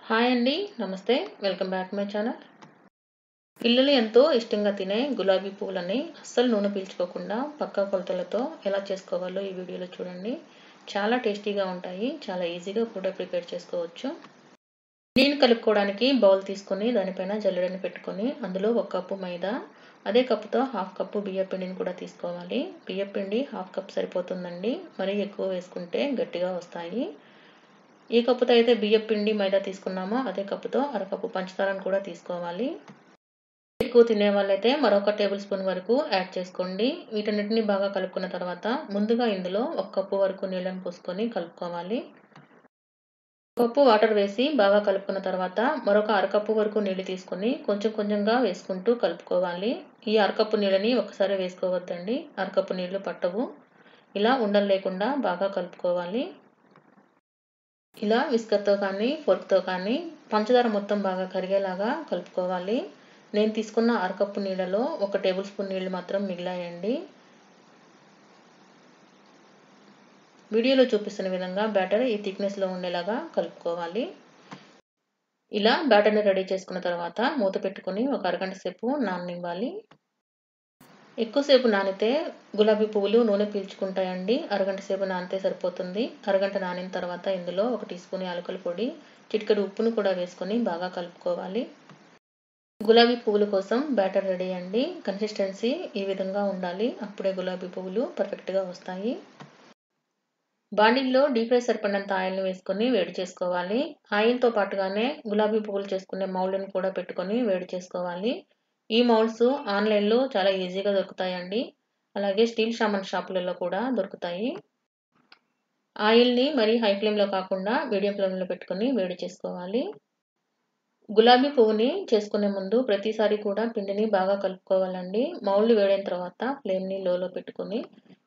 Hi అండి. నమస్తే. Welcome back my channel. పిల్లలు ఎంతో ఇష్టంగా తినే గులాబీ పువ్వులని అస్సలు నూనె పీల్చుకోకుండా పక్కా కొలతలతో ఎలా చేసుకోవాలో ఈ వీడియోలో చూడండి. చాలా టేస్టీగా ఉంటాయి. చాలా ఈజీగా కూడా ప్రిపేర్ చేసుకోవచ్చు. నీళ్ళు కలుపుకోవడానికి బౌల్ తీసుకొని దానిపైన జల్లెడని పెట్టుకొని అందులో 1 కప్పు మైదా, అదే కప్పుతో 1/2 కప్పు బియ్యం పిండిని కూడా తీసుకోవాలి. బియ్యం పిండి 1/2 కప్ సరిపోతుందండి. మరీ ఎక్కువ వేసుకుంటే గట్టిగా వస్తాయి. ఏ కప్పుతో అయితే బియ్యం పిండి మైదా తీసుకున్నామో అదే కప్పుతో అరకప్పు పంచదారను కూడా తీసుకోవాలి. ఎక్కువ తినే వాళ్ళైతే మరొక టేబుల్ స్పూన్ వరకు యాడ్ చేసుకోండి. వీటన్నిటిని బాగా కలుపుకున్న తర్వాత ముందుగా ఇందులో 1 కప్పు వరకు నీళ్ళని పోసుకొని కలుపుకోవాలి. 1 కప్పు వాటర్ వేసి బాగా కలుపుకున్న తర్వాత మరొక అరకప్పు వరకు నీళ్లు తీసుకొని కొంచెం కొంచెంగా వేసుకుంటూ కలుపుకోవాలి. ఈ అరకప్పు నీళ్ళని ఒకసారి వేసుకోవద్దండి. అరకప్పు నీళ్లు పట్టవు. ఇలా ఉండలు లేకుండా బాగా కలుపుకోవాలి. ఇలా విస్కర్తో కానీ ఫోర్క్తో కానీ పంచదార మొత్తం బాగా కరిగేలాగా కలుపుకోవాలి. నేను తీసుకున్న అరకప్పు నీళ్ళలో 1 టేబుల్ స్పూన్ నీళ్ళు మాత్రం మిగిలాయండి. వీడియోలో చూపిస్తున్న విధంగా బ్యాటర్ ఈ థిక్నెస్లో ఉండేలాగా కలుపుకోవాలి. ఇలా బ్యాటర్ని రెడీ చేసుకున్న తర్వాత మూత పెట్టుకొని ఒక అరగంట సేపు నాననివ్వాలి. ఎక్కువసేపు నానితే గులాబీ పువ్వులు నూనె పీల్చుకుంటాయండి. అరగంట సేపు నానితే సరిపోతుంది. అరగంట నానిన తర్వాత ఇందులో 1 టీ స్పూన్ యాలకుల పొడి, చిటికెడు ఉప్పును కూడా వేసుకొని బాగా కలుపుకోవాలి. గులాబీ పువ్వుల కోసం బ్యాటర్ రెడీ అండి. కన్సిస్టెన్సీ ఈ విధంగా ఉండాలి. అప్పుడే గులాబీ పువ్వులు పర్ఫెక్ట్గా వస్తాయి. బాండిల్లో డీప్ ఫ్రై సరిపడినంత ఆయిల్ని వేసుకొని వేడి చేసుకోవాలి. ఆయిల్తో పాటుగానే గులాబీ పువ్వులు చేసుకునే మౌల్డ్ని కూడా పెట్టుకొని వేడి చేసుకోవాలి. ఈ మౌల్డ్స్ ఆన్లైన్లో చాలా ఈజీగా దొరుకుతాయండి. అలాగే స్టీల్ సామాన్ షాపులలో కూడా దొరుకుతాయి. ఆయిల్ని మరీ హై ఫ్లేమ్లో కాకుండా మీడియం ఫ్లేమ్లో పెట్టుకొని వేడి చేసుకోవాలి. గులాబీ పువ్వుని చేసుకునే ముందు ప్రతిసారి కూడా పిండిని బాగా కలుపుకోవాలండి. మౌల్డ్ వేడైన తర్వాత ఫ్లేమ్ని లోలో పెట్టుకొని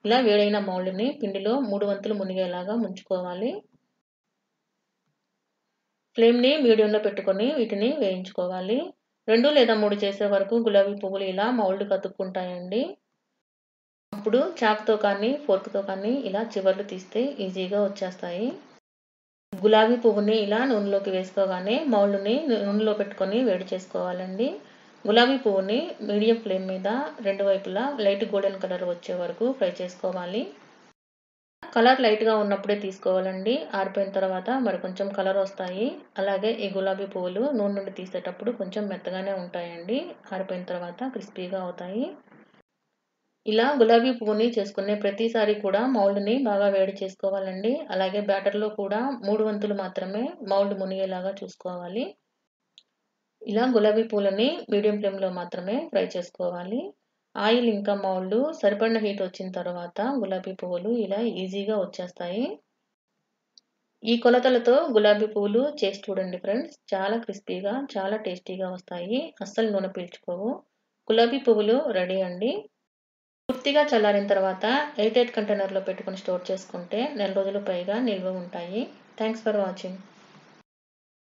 ఇలా వేడైన మౌల్డ్ని పిండిలో 3 వంతులు మునిగేలాగా ముంచుకోవాలి. ఫ్లేమ్ని మీడియంలో పెట్టుకొని వీటిని వేయించుకోవాలి. 2 లేదా 3 చేసే వరకు గులాబీ పువ్వులు ఇలా మౌల్డ్కి అతుక్కుంటాయండి. అప్పుడు చాక్తో కానీ ఫోర్క్తో కానీ ఇలా చివర్లు తీస్తే ఈజీగా వచ్చేస్తాయి. గులాబీ పువ్వుని ఇలా నూనెలోకి వేసుకోగానే మౌల్డ్ని నూనెలో పెట్టుకొని వేడి చేసుకోవాలండి. గులాబీ పువ్వుని మీడియం ఫ్లేమ్ మీద 2 వైపులా లైట్ గోల్డెన్ కలర్ వచ్చే వరకు ఫ్రై చేసుకోవాలి. కలర్ లైట్గా ఉన్నప్పుడే తీసుకోవాలండి. ఆరిపోయిన తర్వాత మరి కొంచెం కలర్ వస్తాయి. అలాగే ఈ గులాబీ పువ్వులు నూనె నుండి తీసేటప్పుడు కొంచెం మెత్తగానే ఉంటాయండి. ఆరిపోయిన తర్వాత క్రిస్పీగా అవుతాయి. ఇలా గులాబీ పువ్వుని చేసుకునే ప్రతిసారి కూడా మౌల్డ్ని బాగా వేడి చేసుకోవాలండి. అలాగే బ్యాటర్లో కూడా 3 వంతులు మాత్రమే మౌల్డ్ మునిగేలాగా చూసుకోవాలి. ఇలా గులాబీ పువ్వులని మీడియం ఫ్లేమ్లో మాత్రమే ఫ్రై చేసుకోవాలి. ఆయిల్ ఇంకా మౌల్డ్ సరిపడిన హీట్ వచ్చిన తర్వాత గులాబీ పువ్వులు ఇలా ఈజీగా వచ్చేస్తాయి. ఈ కొలతలతో గులాబీ పువ్వులు చేసి చూడండి ఫ్రెండ్స్. చాలా క్రిస్పీగా చాలా టేస్టీగా వస్తాయి. అస్సలు నూనె పీల్చుకోవు. గులాబీ పువ్వులు రెడీ అండి. పూర్తిగా చల్లారిన తర్వాత ఎయిర్ టైట్ కంటైనర్లో పెట్టుకొని స్టోర్ చేసుకుంటే నెల రోజులు పైగా నిల్వ ఉంటాయి. Thanks for watching.